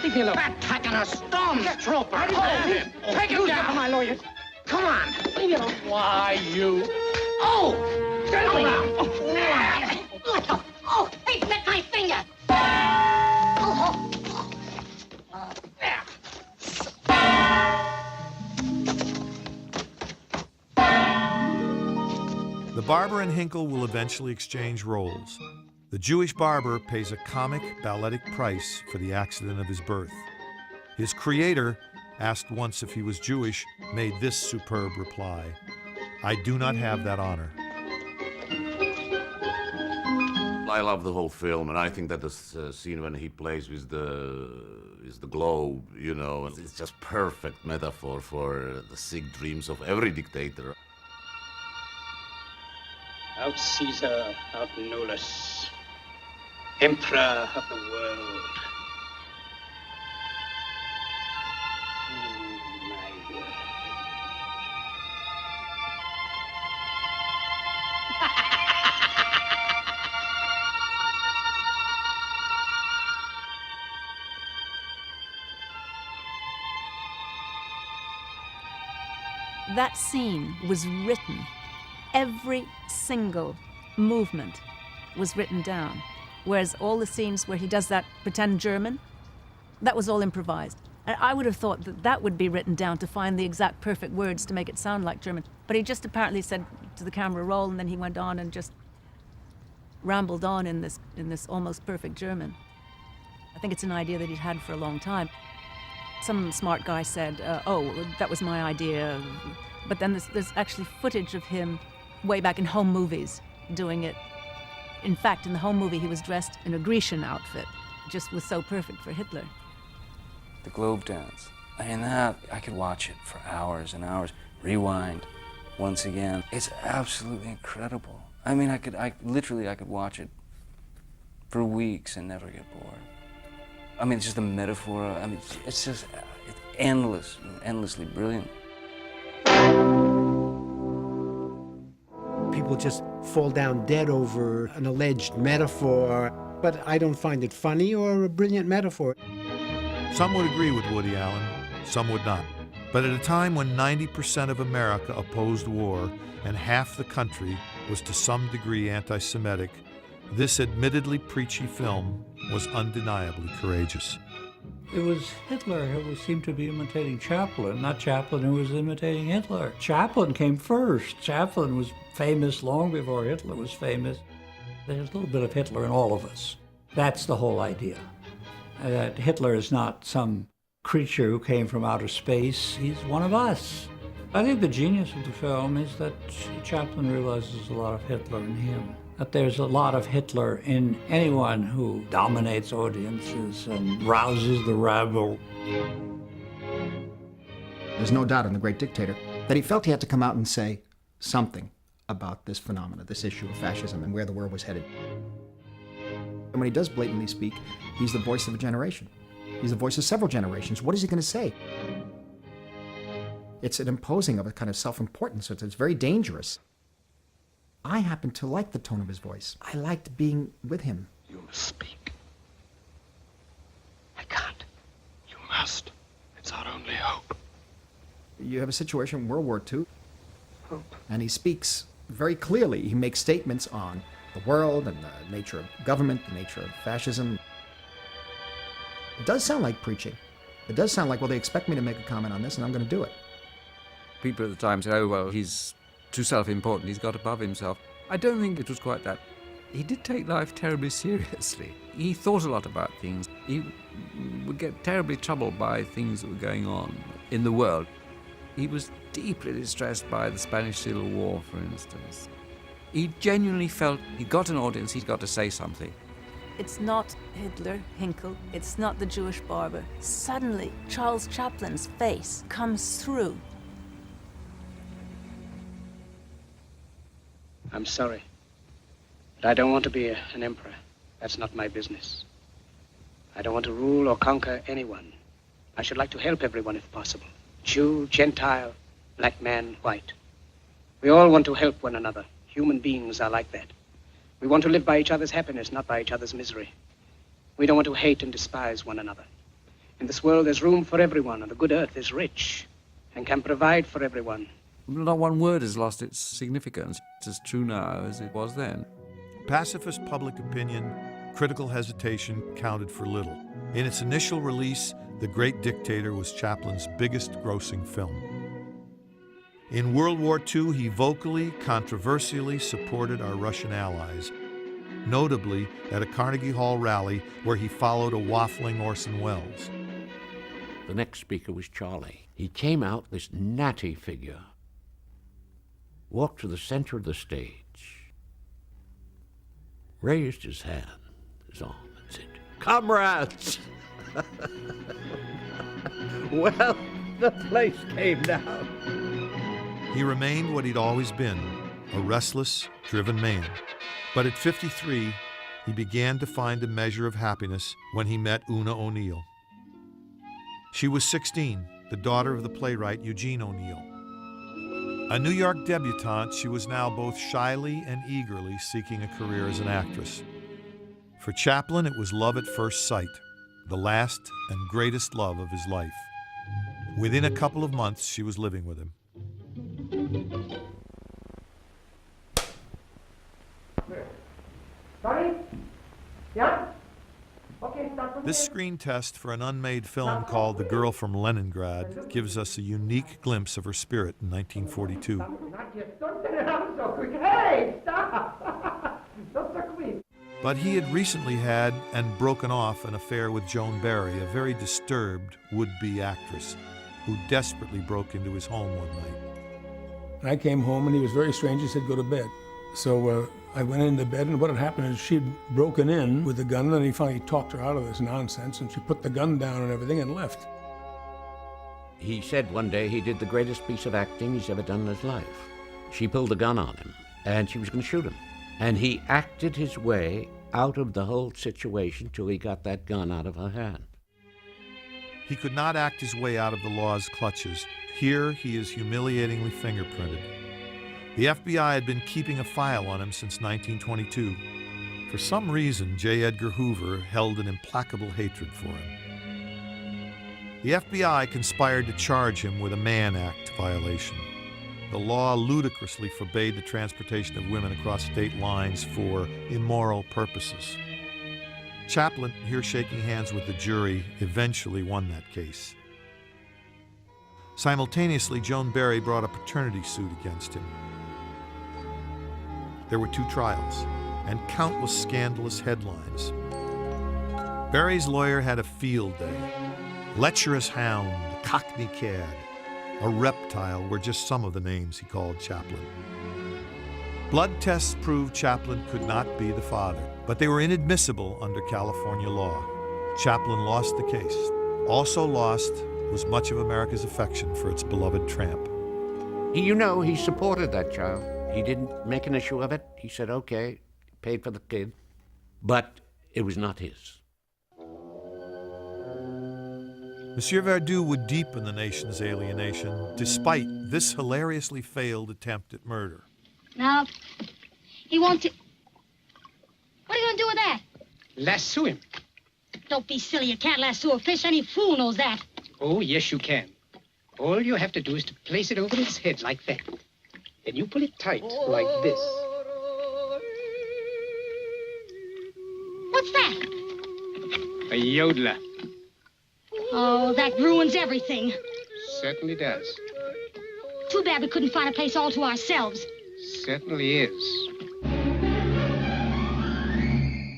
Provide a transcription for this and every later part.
leave me alone. Attacking a stone trooper. Hold him. Take him down. My lawyers. Come on. Leave me alone. Why, you... Oh! Turn around. Oh, he bit my finger. There. The barber and Hinkle will eventually exchange roles. The Jewish barber pays a comic, balletic price for the accident of his birth. His creator, asked once if he was Jewish, made this superb reply: "I do not have that honor." I love the whole film, and I think that this scene when he plays with the globe, you know, it's just perfect metaphor for the sick dreams of every dictator. Out Caesar, out Nolus, Emperor of the world. My word. That scene was written. Every single movement was written down. Whereas all the scenes where he does that pretend German, that was all improvised. And I would have thought that that would be written down to find the exact perfect words to make it sound like German. But he just apparently said to the camera, roll, and then he went on and just rambled on in this almost perfect German. I think it's an idea that he'd had for a long time. Some smart guy said, oh, that was my idea. But then there's actually footage of him way back in home movies doing it. In fact, in the home movie, he was dressed in a Grecian outfit. Just was so perfect for Hitler. The globe dance. I mean, that, I could watch it for hours and hours. Rewind once again. It's absolutely incredible. I mean, I could watch it for weeks and never get bored. I mean, it's just a metaphor. I mean, it's endless, endlessly brilliant. People just fall down dead over an alleged metaphor, but I don't find it funny or a brilliant metaphor. Some would agree with Woody Allen, some would not. But at a time when 90% of America opposed war and half the country was to some degree anti-Semitic, this admittedly preachy film was undeniably courageous. It was Hitler who seemed to be imitating Chaplin, not Chaplin who was imitating Hitler. Chaplin came first. Chaplin was famous long before Hitler was famous. There's a little bit of Hitler in all of us. That's the whole idea. That Hitler is not some creature who came from outer space. He's one of us. I think the genius of the film is that Chaplin realizes there's a lot of Hitler in him. That there's a lot of Hitler in anyone who dominates audiences and rouses the rabble. There's no doubt in The Great Dictator that he felt he had to come out and say something about this phenomena, this issue of fascism and where the world was headed. And when he does blatantly speak, he's the voice of a generation. He's the voice of several generations. What is he going to say? It's an imposing of a kind of self-importance. It's very dangerous. I happen to like the tone of his voice. I liked being with him. You must speak. I can't. You must. It's our only hope. You have a situation in World War II, Hope. and he speaks very clearly. He makes statements on the world and the nature of government, the nature of fascism. It does sound like preaching. It does sound like, well, they expect me to make a comment on this, and I'm going to do it. People at the time said, oh, well, he's too self-important, he's got above himself. I don't think it was quite that. He did take life terribly seriously. He thought a lot about things. He would get terribly troubled by things that were going on in the world. He was deeply distressed by the Spanish Civil War, for instance. He genuinely felt he got an audience, he's got to say something. It's not Hitler, Hinkle, it's not the Jewish barber. Suddenly, Charles Chaplin's face comes through. I'm sorry, but I don't want to be an emperor. That's not my business. I don't want to rule or conquer anyone. I should like to help everyone if possible. Jew, Gentile, black man, white. We all want to help one another. Human beings are like that. We want to live by each other's happiness, not by each other's misery. We don't want to hate and despise one another. In this world, there's room for everyone, and the good earth is rich and can provide for everyone. Not one word has lost its significance. It's as true now as it was then. Pacifist public opinion, critical hesitation counted for little. In its initial release, The Great Dictator was Chaplin's biggest grossing film. In World War II, he vocally, controversially supported our Russian allies, notably at a Carnegie Hall rally where he followed a waffling Orson Welles. The next speaker was Charlie. He came out, this natty figure, walked to the center of the stage, raised his hand, his arm, and said, "Comrades!" Well, the place came down. He remained what he'd always been, a restless, driven man. But at 53, he began to find a measure of happiness when he met Una O'Neill. She was 16, the daughter of the playwright Eugene O'Neill. A New York debutante, she was now both shyly and eagerly seeking a career as an actress. For Chaplin, it was love at first sight, the last and greatest love of his life. Within a couple of months, she was living with him. Sorry? Yeah? Okay, start from This here. screen test for an unmade film called The Girl from Leningrad gives us a unique glimpse of her spirit in 1942. Not yet. Don't turn it around so quick. Hey, stop! Don't so quick. But he had recently had and broken off an affair with Joan Barry, a very disturbed would-be actress who desperately broke into his home one night. I came home and he was very strange. He said, "Go to bed." So I went into bed, and what had happened is she'd broken in with a gun, and he finally talked her out of this nonsense, and she put the gun down and everything and left. He said one day he did the greatest piece of acting he's ever done in his life. She pulled a gun on him, and she was going to shoot him. And he acted his way out of the whole situation till he got that gun out of her hand. He could not act his way out of the law's clutches. Here he is humiliatingly fingerprinted. The FBI had been keeping a file on him since 1922. For some reason, J. Edgar Hoover held an implacable hatred for him. The FBI conspired to charge him with a Mann Act violation. The law ludicrously forbade the transportation of women across state lines for immoral purposes. Chaplin, here shaking hands with the jury, eventually won that case. Simultaneously, Joan Barry brought a paternity suit against him. There were 2 trials and countless scandalous headlines. Barry's lawyer had a field day. Lecherous hound, cockney cad, a reptile were just some of the names he called Chaplin. Blood tests proved Chaplin could not be the father, but they were inadmissible under California law. Chaplin lost the case. Also lost was much of America's affection for its beloved tramp. You know, he supported that child. He didn't make an issue of it. He said, okay, paid for the kid, but it was not his. Monsieur Verdoux would deepen the nation's alienation despite this hilariously failed attempt at murder. Now, he wants to... What are you going to do with that? Lasso him. Don't be silly. You can't lasso a fish. Any fool knows that. Oh, yes, you can. All you have to do is to place it over its head like that. Then you pull it tight, like this. What's that? A yodeler. Oh, that ruins everything. Certainly does. Too bad we couldn't find a place all to ourselves. Certainly is.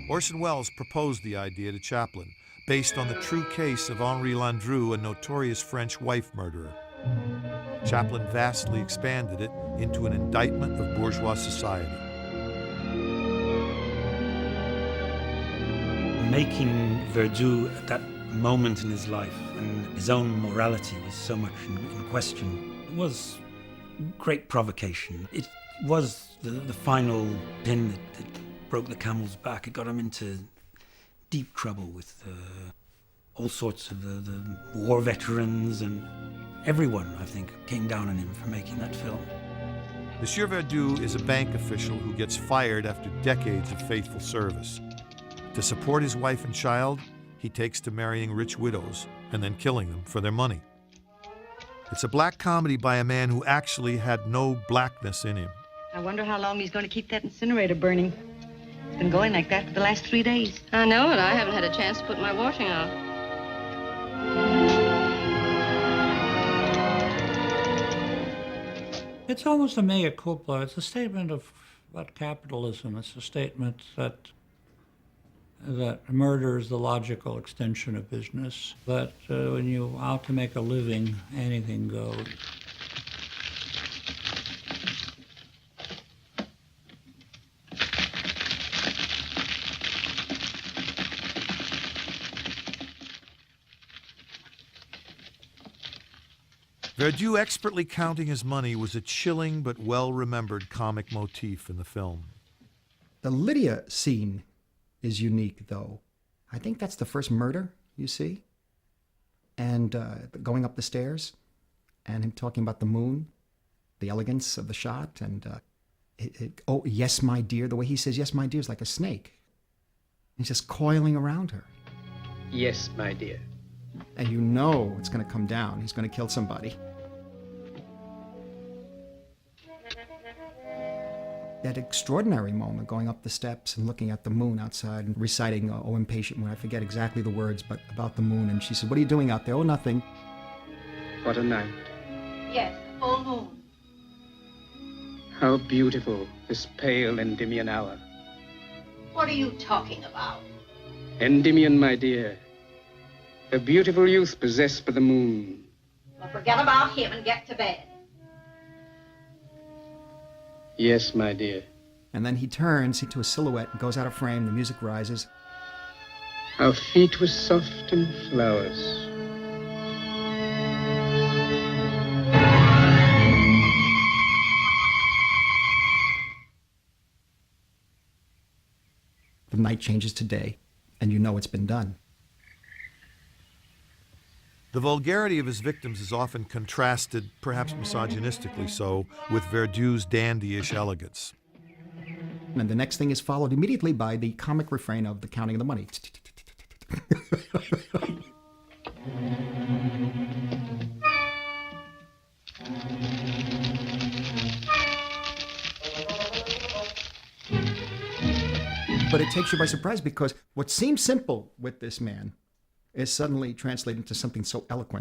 Orson Welles proposed the idea to Chaplin, based on the true case of Henri Landru, a notorious French wife murderer. Chaplin vastly expanded it into an indictment of bourgeois society. Making Verdoux at that moment in his life, and his own morality was so much in question, it was great provocation. It was the final pin that broke the camel's back. It got him into deep trouble with all sorts of the war veterans, and everyone, I think, came down on him for making that film. Monsieur Verdoux is a bank official who gets fired after decades of faithful service. To support his wife and child, he takes to marrying rich widows and then killing them for their money. It's a black comedy by a man who actually had no blackness in him. I wonder how long he's going to keep that incinerator burning. It's been going like that for the last 3 days. I know it. I haven't had a chance to put my washing on. It's almost a mea culpa. It's a statement of about capitalism. It's a statement that murder is the logical extension of business. That when you're out to make a living, anything goes. Verdieu expertly counting his money was a chilling but well-remembered comic motif in the film. The Lydia scene is unique, though. I think that's the first murder you see. And going up the stairs, and him talking about the moon, the elegance of the shot, and oh, yes, my dear. The way he says, yes, my dear, is like a snake. He's just coiling around her. Yes, my dear. And you know it's going to come down. He's going to kill somebody. That extraordinary moment going up the steps and looking at the moon outside and reciting, oh, impatient moon. I forget exactly the words, but about the moon. And she said, what are you doing out there? Oh, nothing. What a night. Yes, full moon. How beautiful this pale Endymion hour. What are you talking about? Endymion, my dear. A beautiful youth possessed by the moon. Well, forget about him and get to bed. Yes, my dear. And then he turns into a silhouette and goes out of frame. The music rises. Our feet were soft and flowers. The night changes to day, and you know it's been done. The vulgarity of his victims is often contrasted, perhaps misogynistically so, with Verdieu's dandyish elegance. And the next thing is followed immediately by the comic refrain of the counting of the money. But it takes you by surprise because what seems simple with this man is suddenly translated into something so eloquent.